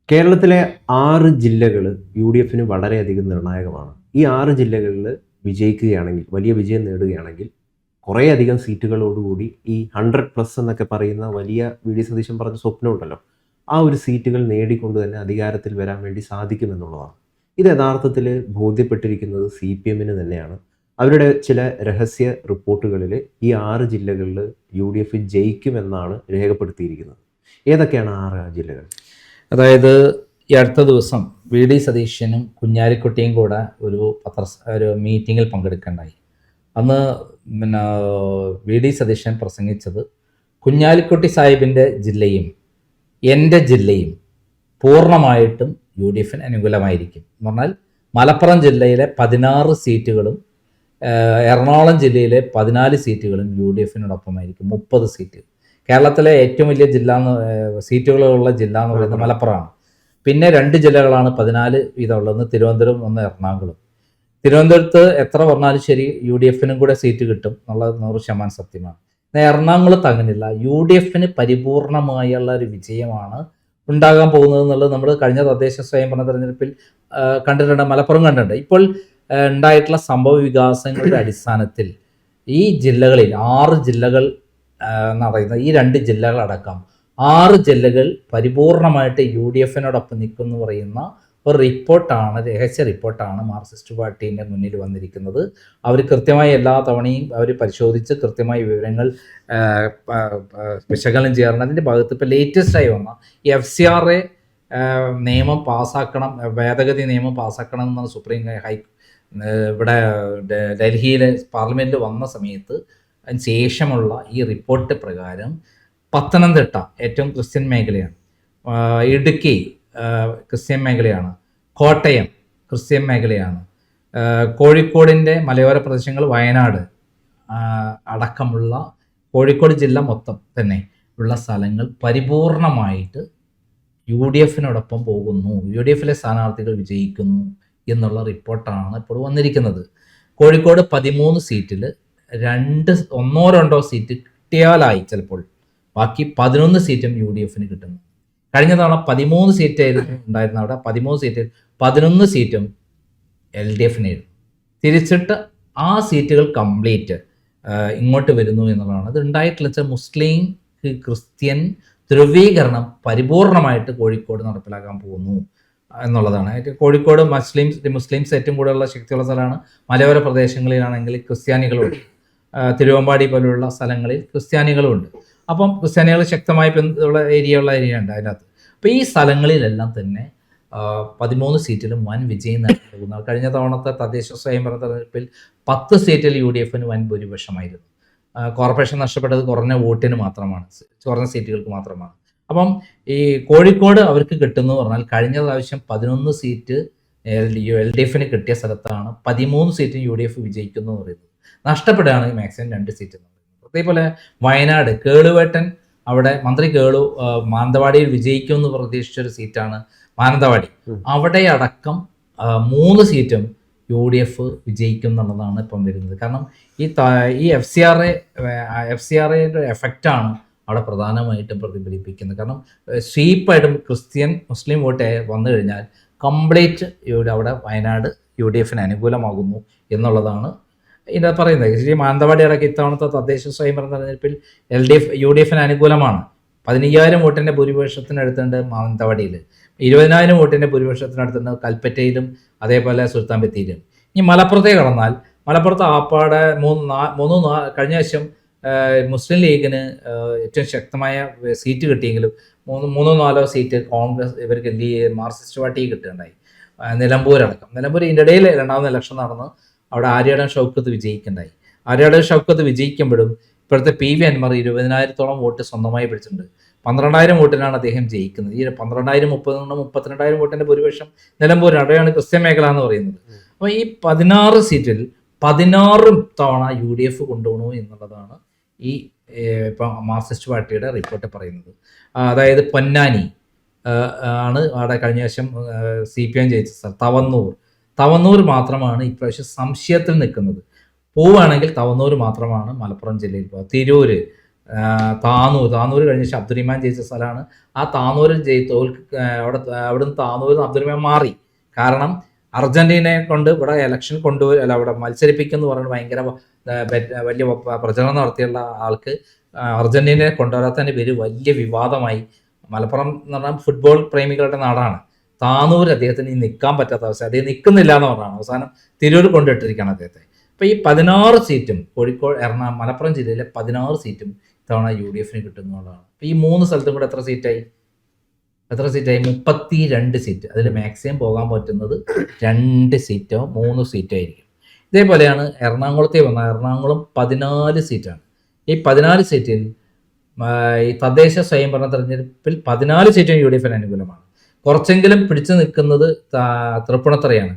കേരളത്തിലെ 6 ജില്ലകൾ യു.ഡി.എഫിന് വളരെയധികം നിർണായകമാണ്. ഈ 6 ജില്ലകളിൽ വിജയിക്കുകയാണെങ്കിൽ, വലിയ വിജയം നേടുകയാണെങ്കിൽ, കുറേയധികം സീറ്റുകളോടുകൂടി ഈ 100+ എന്നൊക്കെ പറയുന്ന വലിയ വി.ഡി. സതീശൻ പറഞ്ഞ സ്വപ്നമുണ്ടല്ലോ, ആ ഒരു സീറ്റുകൾ നേടിക്കൊണ്ട് തന്നെ അധികാരത്തിൽ വരാൻ വേണ്ടി സാധിക്കുമെന്നുള്ളതാണ്. ഇത് യഥാർത്ഥത്തിൽ ബോധ്യപ്പെട്ടിരിക്കുന്നത് സി.പി.എമ്മിന് തന്നെയാണ്. അവരുടെ ചില രഹസ്യ റിപ്പോർട്ടുകളിൽ ഈ 6 ജില്ലകളിൽ യു.ഡി.എഫ് ജയിക്കുമെന്നാണ് രേഖപ്പെടുത്തിയിരിക്കുന്നത്. ഏതൊക്കെയാണ് 6 ജില്ലകൾ? അതായത് ഈ അടുത്ത ദിവസം വി.ഡി. സതീശനും കുഞ്ഞാലിക്കുട്ടിയും കൂടെ ഒരു മീറ്റിങ്ങിൽ പങ്കെടുക്കേണ്ടായി. അന്ന് വി.ഡി. സതീശൻ പ്രസംഗിച്ചത് കുഞ്ഞാലിക്കുട്ടി സാഹിബിൻ്റെ ജില്ലയും എൻ്റെ ജില്ലയും പൂർണ്ണമായിട്ടും യു.ഡി.എഫിന് അനുകൂലമായിരിക്കും എന്ന് പറഞ്ഞാൽ മലപ്പുറം ജില്ലയിലെ 16 സീറ്റുകളും എറണാകുളം ജില്ലയിലെ 14 സീറ്റുകളും യു.ഡി.എഫിനോടൊപ്പമായിരിക്കും. 30 സീറ്റ്. കേരളത്തിലെ ഏറ്റവും വലിയ സീറ്റുകളുള്ള ജില്ല എന്ന് പറയുന്നത് മലപ്പുറമാണ്. പിന്നെ 2 ജില്ലകളാണ് 14 വീതമുള്ളത്, തിരുവനന്തപുരം, ഒന്ന് എറണാകുളം. തിരുവനന്തപുരത്ത് എത്ര പറഞ്ഞാലും ശരി യു.ഡി.എഫിനും കൂടെ സീറ്റ് കിട്ടും എന്നുള്ളത് 100% സത്യമാണ്. എറണാകുളത്ത് അങ്ങനെയില്ല. യു.ഡി.എഫിന് പരിപൂർണമായുള്ള ഒരു വിജയമാണ് ഉണ്ടാകാൻ പോകുന്നത് എന്നുള്ളത് നമ്മൾ കഴിഞ്ഞ തദ്ദേശ സ്വയംഭരണ തെരഞ്ഞെടുപ്പിൽ കണ്ടിട്ടുണ്ട്, മലപ്പുറം കണ്ടിട്ടുണ്ട്. ഇപ്പോൾ ഉണ്ടായിട്ടുള്ള സംഭവ വികാസങ്ങളുടെ അടിസ്ഥാനത്തിൽ ഈ ജില്ലകളിൽ 6 ജില്ലകൾ പറയുന്നത്, ഈ 2 ജില്ലകളടക്കം 6 ജില്ലകൾ പരിപൂർണമായിട്ട് യു.ഡി.എഫിനോടൊപ്പം നിൽക്കുമെന്ന് പറയുന്ന ഒരു റിപ്പോർട്ടാണ്, രഹസ്യ റിപ്പോർട്ടാണ് മാർക്സിസ്റ്റ് പാർട്ടീൻ്റെ മുന്നിൽ വന്നിരിക്കുന്നത്. അവർ കൃത്യമായി എല്ലാ തവണയും അവർ പരിശോധിച്ച് കൃത്യമായ വിവരങ്ങൾ വിശകലനം ചെയ്യാറുണ്ട്. അതിൻ്റെ ഭാഗത്ത് ഇപ്പോൾ ലേറ്റസ്റ്റായി വന്ന ഈ FCRA നിയമം പാസ്സാക്കണം, ഭേദഗതി നിയമം പാസ്സാക്കണം എന്നാണ് ഇവിടെ ഡൽഹിയിലെ പാർലമെൻറ്റിൽ വന്ന സമയത്ത് അതിന് ശേഷമുള്ള ഈ റിപ്പോർട്ട് പ്രകാരം പത്തനംതിട്ട ഏറ്റവും ക്രിസ്ത്യൻ മേഖലയാണ്, ഇടുക്കി ക്രിസ്ത്യൻ മേഖലയാണ്, കോട്ടയം ക്രിസ്ത്യൻ മേഖലയാണ്, കോഴിക്കോടിൻ്റെ മലയോര പ്രദേശങ്ങൾ, വയനാട് അടക്കമുള്ള കോഴിക്കോട് ജില്ല മൊത്തം തന്നെ ഉള്ള സ്ഥലങ്ങൾ പരിപൂർണമായിട്ട് യു.ഡി.എഫിനോടൊപ്പം പോകുന്നു, യു.ഡി.എഫിലെ സ്ഥാനാർത്ഥികൾ വിജയിക്കുന്നു എന്നുള്ള റിപ്പോർട്ടാണ് ഇപ്പോൾ വന്നിരിക്കുന്നത്. കോഴിക്കോട് 13 സീറ്റിൽ 1-2 സീറ്റ് കിട്ടിയാലായി, ചിലപ്പോൾ ബാക്കി 11 സീറ്റും യു.ഡി.എഫിന് കിട്ടുന്നു. കഴിഞ്ഞ തവണ 13 സീറ്റായിരുന്നു ഉണ്ടായിരുന്ന, അവിടെ 13 സീറ്റിൽ 11 സീറ്റും LDFിനായിരുന്നു. തിരിച്ചിട്ട് ആ സീറ്റുകൾ കംപ്ലീറ്റ് ഇങ്ങോട്ട് വരുന്നു എന്നുള്ളതാണ്. ഇത് ഉണ്ടായിട്ടുള്ള വെച്ചാൽ മുസ്ലിം ക്രിസ്ത്യൻ ധ്രുവീകരണം പരിപൂർണമായിട്ട് കോഴിക്കോട് നടപ്പിലാക്കാൻ പോകുന്നു എന്നുള്ളതാണ്. കോഴിക്കോട് മുസ്ലിംസ് ഏറ്റവും കൂടുതലുള്ള ശക്തിയുള്ള സ്ഥലമാണ്. മലയോര പ്രദേശങ്ങളിലാണെങ്കിൽ ക്രിസ്ത്യാനികളുണ്ട്, തിരുവമ്പാടി പോലുള്ള സ്ഥലങ്ങളിൽ ക്രിസ്ത്യാനികളുമുണ്ട്. അപ്പം ക്രിസ്ത്യാനികൾ ശക്തമായി ഉള്ള ഏരിയ ഉണ്ട് അതിനകത്ത്. അപ്പോൾ ഈ സ്ഥലങ്ങളിലെല്ലാം തന്നെ 13 സീറ്റിലും വൻ വിജയം നൽകുന്ന, കഴിഞ്ഞ തവണത്തെ തദ്ദേശ സ്വയംഭരണ തെരഞ്ഞെടുപ്പിൽ 10 സീറ്റിൽ യു.ഡി.എഫിന് വൻ ഭൂരിപക്ഷമായിരുന്നു. കോർപ്പറേഷൻ നഷ്ടപ്പെട്ടത് കുറഞ്ഞ വോട്ടിന് മാത്രമാണ്, കുറഞ്ഞ സീറ്റുകൾക്ക് മാത്രമാണ്. അപ്പം ഈ കോഴിക്കോട് അവർക്ക് കിട്ടുന്നു പറഞ്ഞാൽ കഴിഞ്ഞ പ്രാവശ്യം 11 സീറ്റ് LDFിന് കിട്ടിയ സ്ഥലത്താണ് 13 സീറ്റ് യു.ഡി.എഫ് വിജയിക്കുന്നു എന്ന് പറയുന്നത്. നഷ്ടപ്പെടുകയാണെങ്കിൽ മാക്സിമം 2 സീറ്റ് എന്ന് പറയുന്നത്. അതേപോലെ വയനാട് കേളുവേട്ടൻ, അവിടെ മന്ത്രി കേളു മാനന്തവാടിയിൽ വിജയിക്കുമെന്ന് പ്രതീക്ഷിച്ചൊരു സീറ്റാണ് മാനന്തവാടി. അവിടെ അടക്കം 3 സീറ്റും യു.ഡി.എഫ് വിജയിക്കും എന്നുള്ളതാണ് ഇപ്പം വരുന്നത്. കാരണം ഈ FCRAയുടെ എഫക്റ്റാണ് അവിടെ പ്രധാനമായിട്ടും പ്രതിഫലിപ്പിക്കുന്നത്. കാരണം സ്വീപ്പായിട്ടും മുസ്ലിം വോട്ട് വന്നു കഴിഞ്ഞാൽ കംപ്ലീറ്റ് അവിടെ വയനാട് യു.ഡി.എഫിന് അനുകൂലമാകുന്നു എന്നുള്ളതാണ് ഇതിൻ്റെ പറയുന്നത്. ശരി, മാനന്തവാടി അടക്കം ഇത്തവണത്തെ തദ്ദേശ സ്വയംഭരണ തെരഞ്ഞെടുപ്പിൽ യു.ഡി.എഫിന് അനുകൂലമാണ്. 15,000 വോട്ടിൻ്റെ ഭൂരിപക്ഷത്തിനടുത്തുണ്ട് മാനന്തവാടിയിൽ, 20,000 വോട്ടിൻ്റെ ഭൂരിപക്ഷത്തിനടുത്തുണ്ട് കൽപ്പറ്റയിലും അതേപോലെ സുൽത്താൻ ബത്തേരിയിലും. ഇനി മലപ്പുറത്തേക്ക് കടന്നാൽ, മലപ്പുറത്ത് ആപ്പാടെ കഴിഞ്ഞ വർഷം മുസ്ലിം ലീഗിന് ഏറ്റവും ശക്തമായ സീറ്റ് കിട്ടിയെങ്കിലും 3-4 സീറ്റ് കോൺഗ്രസ് ഇവർക്ക് മാർക്സിസ്റ്റ് പാർട്ടിക്ക് കിട്ടുകയുണ്ടായി. നിലമ്പൂർ ഇതിൻ്റെ ഇടയിൽ രണ്ടാമത് ഇലക്ഷൻ നടന്ന് അവിടെ ആര്യാടൻ ഷൗക്കത്ത് വിജയിക്കുന്നുണ്ടായി. ആര്യാടൻ ഷൗക്കത്ത് വിജയിക്കുമ്പോഴും ഇപ്പോഴത്തെ PV അൻവർ 20,000-ഓളം വോട്ട് സ്വന്തമായി പിടിച്ചിട്ടുണ്ട്. 12,000 വോട്ടിനാണ് അദ്ദേഹം ജയിക്കുന്നത്. ഈ 12,000 32,000 വോട്ടിൻ്റെ ഭൂരിപക്ഷം നിലമ്പൂരിന്, അവിടെയാണ് ക്രിസ്ത്യൻ മേഖല എന്ന് പറയുന്നത്. അപ്പോൾ ഈ 16 സീറ്റിൽ 16 തവണ യു.ഡി.എഫ് കൊണ്ടുപോകണു എന്നുള്ളതാണ് ഈ ഇപ്പം മാർക്സിസ്റ്റ് പാർട്ടിയുടെ റിപ്പോർട്ട് പറയുന്നത്. അതായത് പൊന്നാനി ആണ് അവിടെ കഴിഞ്ഞ വർഷം CPM ജയിച്ച സ്ഥലം. തവന്നൂർ മാത്രമാണ് ഇപ്രാവശ്യം സംശയത്തിൽ നിൽക്കുന്നത്. പോവുകയാണെങ്കിൽ തവന്നൂർ മാത്രമാണ് മലപ്പുറം ജില്ലയിൽ പോകുക. തിരൂര്, താനൂർ കഴിഞ്ഞ ശേഷം അബ്ദുറഹിമാൻ ജയിച്ച സ്ഥലമാണ്. ആ താനൂരിൽ അവിടുന്ന് താനൂരിൽ നിന്ന് അബ്ദുറഹിമാൻ മാറി. കാരണം അർജന്റീനയെ കൊണ്ട് ഇവിടെ ഇലക്ഷൻ ഇവിടെ മത്സരിപ്പിക്കുമെന്ന് പറഞ്ഞ് ഭയങ്കര വലിയ പ്രചരണം നടത്തിയുള്ള ആൾക്ക് അർജന്റീനയെ കൊണ്ടുവരാത്തതിൻ്റെ പേര് വലിയ വിവാദമായി. മലപ്പുറം എന്ന് പറഞ്ഞാൽ ഫുട്ബോൾ പ്രേമികളുടെ നാടാണ്. താനൂർ അദ്ദേഹത്തിന് നിൽക്കാൻ പറ്റാത്ത അവസ്ഥ, അദ്ദേഹം നിൽക്കുന്നില്ല എന്ന് പറഞ്ഞാണ് അവസാനം തിരൂർ കൊണ്ടിട്ടിരിക്കുകയാണ് അദ്ദേഹത്തെ. അപ്പോൾ ഈ 16 സീറ്റും കോഴിക്കോട്, മലപ്പുറം ജില്ലയിലെ 16 സീറ്റും ഇത്തവണ UDF കിട്ടുന്നതാണ്. അപ്പോൾ ഈ 3 സ്ഥലത്തും കൂടെ എത്ര സീറ്റായി? 32 സീറ്റ്. അതിൽ മാക്സിമം പോകാൻ പറ്റുന്നത് 2 സീറ്റോ 3 സീറ്റോ ആയിരിക്കും. ഇതേപോലെയാണ് എറണാകുളത്തെ വന്നാൽ എറണാകുളം 14 സീറ്റാണ്. ഈ 14 സീറ്റിൽ ഈ തദ്ദേശ സ്വയംഭരണ തെരഞ്ഞെടുപ്പിൽ 14 സീറ്റും UDF അനുകൂലമാണ്. കുറച്ചെങ്കിലും പിടിച്ചു നിൽക്കുന്നത് തൃപ്പൂണിത്തുറയാണ്.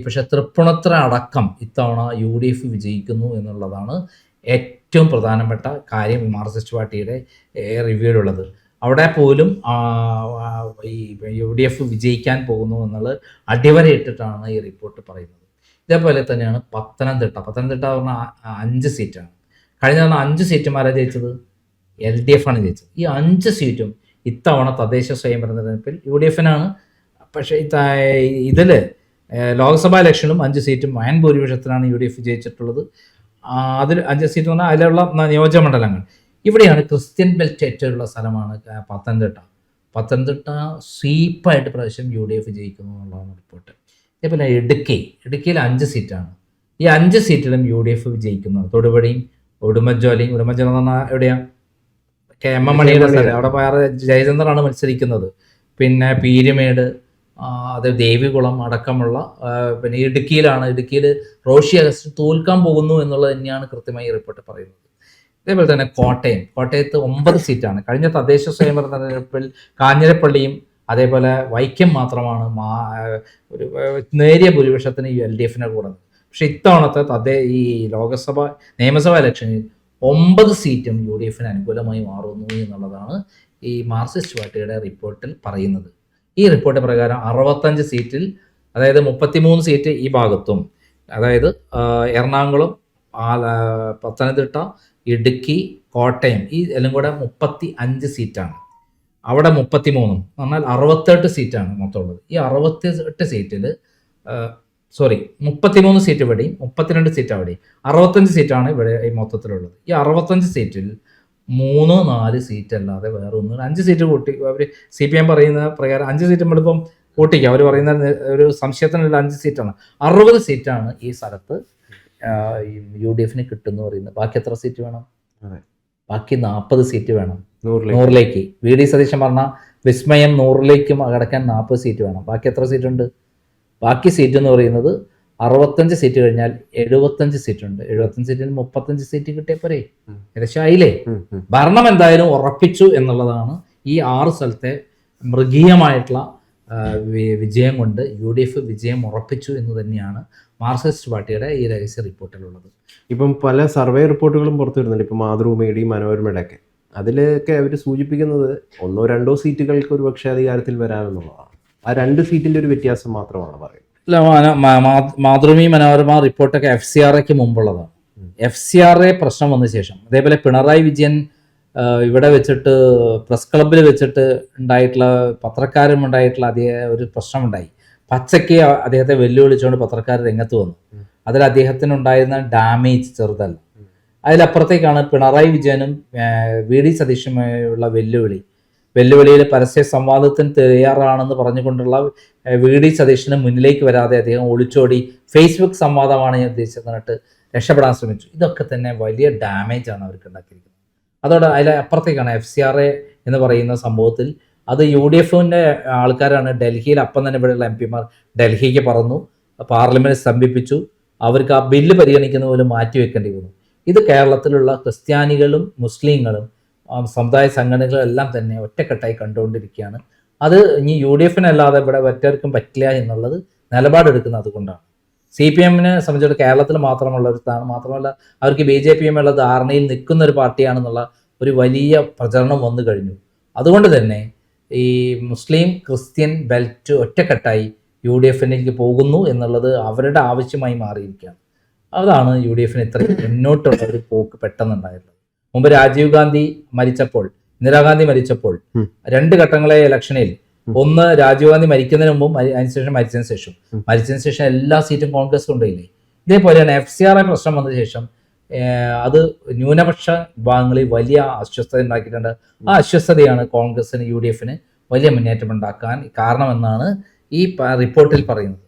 പക്ഷെ തൃപ്പൂണിത്തുറ അടക്കം ഇത്തവണ UDF വിജയിക്കുന്നു എന്നുള്ളതാണ് ഏറ്റവും പ്രധാനപ്പെട്ട കാര്യം ഈ മാർക്സിസ്റ്റ് പാർട്ടിയുടെ റിവ്യൂവിലുള്ളത്. അവിടെ പോലും ഈ UDF വിജയിക്കാൻ പോകുന്നു എന്നുള്ളത് അടിവരയിട്ടിട്ടാണ് ഈ റിപ്പോർട്ട് പറയുന്നത്. ഇതേപോലെ തന്നെയാണ് പത്തനംതിട്ട പറഞ്ഞാൽ 5 സീറ്റാണ്. കഴിഞ്ഞ തവണ 5 സീറ്റുമാരാ ജയിച്ചത്, LDF ആണ് ജയിച്ചത്. ഈ 5 സീറ്റും ഇത്തവണ തദ്ദേശ സ്വയംഭരണ തെരഞ്ഞെടുപ്പിൽ UDF പക്ഷേ ഇതിൽ ലോക്സഭാ ഇലക്ഷനും 5 സീറ്റും വൻ ഭൂരിപക്ഷത്തിലാണ് UDF ജയിച്ചിട്ടുള്ളത്. അതിൽ 5 സീറ്റ് പറഞ്ഞാൽ അതിലുള്ള നിയോജകമണ്ഡലങ്ങൾ. ഇവിടെയാണ് ക്രിസ്ത്യൻ ബെൽറ്റ് ഏറ്റവും സ്ഥലമാണ് പത്തനംതിട്ട സ്വീപ്പായിട്ട് പ്രാവശ്യം UDF ജയിക്കുന്നു എന്നുള്ളതാണ് റിപ്പോർട്ട്. അതേപോലെ ഇടുക്കിയിൽ 5 സീറ്റാണ്. ഈ 5 സീറ്റിലും UDF വിജയിക്കുന്നത്. തൊടുപുഴയും ഉടുമ്പൻചോലയും എന്ന് പറഞ്ഞാൽ എവിടെയാണ്? KM മണിയുടെ സ്ഥലം. അവിടെ വേറെ ജയചന്ദ്രനാണ് മത്സരിക്കുന്നത്. പിന്നെ പീരുമേട്, അത് ദേവികുളം അടക്കമുള്ള, പിന്നെ ഇടുക്കിയിൽ റോഷി അഗസ്റ്റിൻ തോൽക്കാൻ പോകുന്നു എന്നുള്ളത് തന്നെയാണ് കൃത്യമായി റിപ്പോർട്ട് പറയുന്നത്. അതേപോലെ തന്നെ കോട്ടയത്ത് 9 സീറ്റാണ്. കഴിഞ്ഞ തദ്ദേശ സ്വയംഭരണ തെരഞ്ഞെടുപ്പിൽ കാഞ്ഞിരപ്പള്ളിയും അതേപോലെ വൈക്കം മാത്രമാണ് ഒരു നേരിയ ഭൂരിപക്ഷത്തിന് LDF കൂടുന്നത്. പക്ഷെ ഇത്തവണത്തെ ഈ നിയമസഭാ ഇലക്ഷനിൽ 9 സീറ്റും UDF അനുകൂലമായി മാറുന്നു എന്നുള്ളതാണ് ഈ മാർക്സിസ്റ്റ് പാർട്ടിയുടെ റിപ്പോർട്ടിൽ പറയുന്നത്. ഈ റിപ്പോർട്ട് പ്രകാരം 65 സീറ്റിൽ, അതായത് 33 സീറ്റ് ഈ ഭാഗത്തും, അതായത് എറണാകുളം, പത്തനംതിട്ട, ഇടുക്കി, കോട്ടയം, ഈ എല്ലാം കൂടെ 35 സീറ്റാണ്. അവിടെ 33 പറഞ്ഞാൽ 68 സീറ്റാണ് മൊത്തമുള്ളത്. ഈ 68 സീറ്റിൽ 33 സീറ്റ് ഇവിടെയും 32 സീറ്റ് അവിടെയും 65 സീറ്റാണ് ഇവിടെ ഈ മൊത്തത്തിലുള്ളത്. ഈ 65 സീറ്റിൽ 3-4 സീറ്റ് അല്ലാതെ വേറെ ഒന്നും 5 സീറ്റ് കൂട്ടി അവർ CPM പറയുന്ന പ്രകാരം 5 സീറ്റ് നമ്മളിപ്പം കൂട്ടിക്കുക. അവർ പറയുന്ന ഒരു സംശയത്തിനുള്ള 5 സീറ്റാണ്. 60 സീറ്റാണ് ഈ സ്ഥലത്ത് UDF കിട്ടുമെന്ന് പറയുന്നത്. ബാക്കി എത്ര സീറ്റ് വേണം? ബാക്കി 40 സീറ്റ് വേണം 100ലേക്ക്. VD സതീശൻ പറഞ്ഞ വിസ്മയം 100ലേക്കും അടക്കാൻ 40 സീറ്റ് വേണം. ബാക്കി എത്ര സീറ്റ് ഉണ്ട്? ബാക്കി സീറ്റ് എന്ന് പറയുന്നത് 65 സീറ്റ് കഴിഞ്ഞാൽ 75 സീറ്റ് ഉണ്ട്. 75 സീറ്റിൽ 35 സീറ്റ് കിട്ടിയ പോരെ, ഏകദേശം ആയില്ലേ? ഭരണം എന്തായാലും ഉറപ്പിച്ചു എന്നുള്ളതാണ് ഈ 6 സ്ഥലത്തെ മൃഗീയമായിട്ടുള്ള വിജയം കൊണ്ട് UDF വിജയം ഉറപ്പിച്ചു എന്ന് തന്നെയാണ് മാർക്സിസ്റ്റ് പാർട്ടിയുടെ ഈ രഹസ്യ റിപ്പോർട്ടിലുള്ളത്. ഇപ്പം പല സർവേ റിപ്പോർട്ടുകളും പുറത്തു വരുന്നുണ്ട്. ഇപ്പം മാതൃഭൂമിയുടെയും മനോരമയുടെ ഒക്കെ അതിലൊക്കെ അവർ സൂചിപ്പിക്കുന്നത് 1-2 സീറ്റുകൾക്ക് ഒരു പക്ഷേ അധികാരത്തിൽ വരാമെന്നുള്ളതാണ്. ആ 2 സീറ്റിൻ്റെ ഒരു വ്യത്യാസം മാത്രമാണ് പറയുന്നത്. മാതൃഭൂമി മനോരമ റിപ്പോർട്ടൊക്കെ FCRAക്ക് മുമ്പുള്ളതാണ്. FCRA പ്രശ്നം വന്ന ശേഷം, അതേപോലെ പിണറായി വിജയൻ ഇവിടെ വെച്ചിട്ട് പ്രസ് ക്ലബിൽ വെച്ചിട്ട് ഉണ്ടായിട്ടുള്ള പത്രക്കാരും ഉണ്ടായിട്ടുള്ള ഒരു പ്രശ്നമുണ്ടായി. പച്ചയ്ക്ക് അദ്ദേഹത്തെ വെല്ലുവിളിച്ചുകൊണ്ട് പത്രക്കാർ രംഗത്ത് വന്നു. അതിൽ അദ്ദേഹത്തിനുണ്ടായിരുന്ന ഡാമേജ് ചെറുതല്ല. അതിലപ്പുറത്തേക്കാണ് പിണറായി വിജയനും VD സതീശനുമായുള്ള വെല്ലുവിളിയിൽ പരസ്യ സംവാദത്തിന് തയ്യാറാണെന്ന് പറഞ്ഞുകൊണ്ടുള്ള VD സതീശന് മുന്നിലേക്ക് വരാതെ അദ്ദേഹം ഒളിച്ചോടി ഫേസ്ബുക്ക് സംവാദമാണ് ഞാൻ ഉദ്ദേശിച്ചിട്ട് രക്ഷപ്പെടാൻ ശ്രമിച്ചു. ഇതൊക്കെ തന്നെ വലിയ ഡാമേജാണ് അവർക്ക് ഉണ്ടാക്കിയിരിക്കുന്നത്. അതോടെ അപ്പുറത്തേക്കാണ് FCRA എന്ന് പറയുന്ന സംഭവത്തിൽ അത് UDFന്റെ ആൾക്കാരാണ്. ഡൽഹിയിൽ അപ്പം തന്നെ ഇവിടെയുള്ള MP-മാർ ഡൽഹിക്ക് പറന്നു, പാർലമെന്റ് സ്തംഭിപ്പിച്ചു. അവർക്ക് ആ ബില്ല് പരിഗണിക്കുന്ന പോലും മാറ്റിവെക്കേണ്ടി വന്നു. ഇത് കേരളത്തിലുള്ള ക്രിസ്ത്യാനികളും മുസ്ലിങ്ങളും സമുദായ സംഘടനകളും എല്ലാം തന്നെ ഒറ്റക്കെട്ടായി കണ്ടുകൊണ്ടിരിക്കുകയാണ്. അത് ഇനി UDFനല്ലാതെ ഇവിടെ മറ്റവർക്കും പറ്റില്ല എന്നുള്ളത് നിലപാടെടുക്കുന്നത് അതുകൊണ്ടാണ്. CPM-നെ സംബന്ധിച്ചിടത്തോളം കേരളത്തിൽ മാത്രമുള്ള ഒരു സ്ഥാനം, മാത്രമല്ല അവർക്ക് BJP-യുമായുള്ള ധാരണയിൽ നിൽക്കുന്ന ഒരു പാർട്ടിയാണെന്നുള്ള ഒരു വലിയ പ്രചരണം വന്നു കഴിഞ്ഞു. അതുകൊണ്ട് തന്നെ ഈ മുസ്ലിം ക്രിസ്ത്യൻ ബെൽറ്റ് ഒറ്റക്കെട്ടായി UDFനിലേക്ക് പോകുന്നു എന്നുള്ളത് അവരുടെ ആവശ്യമായി മാറിയിരിക്കുകയാണ്. അതാണ് UDFന് ഇത്രയും മുന്നോട്ടുള്ള ഒരു പോക്ക് പെട്ടെന്നുണ്ടായിട്ടുള്ളത്. മുമ്പ് രാജീവ് ഗാന്ധി മരിച്ചപ്പോൾ, ഇന്ദിരാഗാന്ധി മരിച്ചപ്പോൾ 2 ഘട്ടങ്ങളെ ഇലക്ഷനിൽ, ഒന്ന് രാജീവ് ഗാന്ധി മരിക്കുന്നതിന് മുമ്പും അതിനുശേഷം മരിച്ചതിന് ശേഷം എല്ലാ സീറ്റും കോൺഗ്രസ് കൊണ്ടുപോയില്ലേ. ഇതേപോലെയാണ് FCRA പ്രശ്നം വന്ന ശേഷം അത് ന്യൂനപക്ഷ വിഭാഗങ്ങളിൽ വലിയ അസ്വസ്ഥത ഉണ്ടാക്കിയിട്ടുണ്ട്. ആ അസ്വസ്ഥതയാണ് കോൺഗ്രസിന് UDF വലിയ മുന്നേറ്റം ഉണ്ടാക്കാൻ കാരണമെന്നാണ് ഈ റിപ്പോർട്ടിൽ പറയുന്നത്.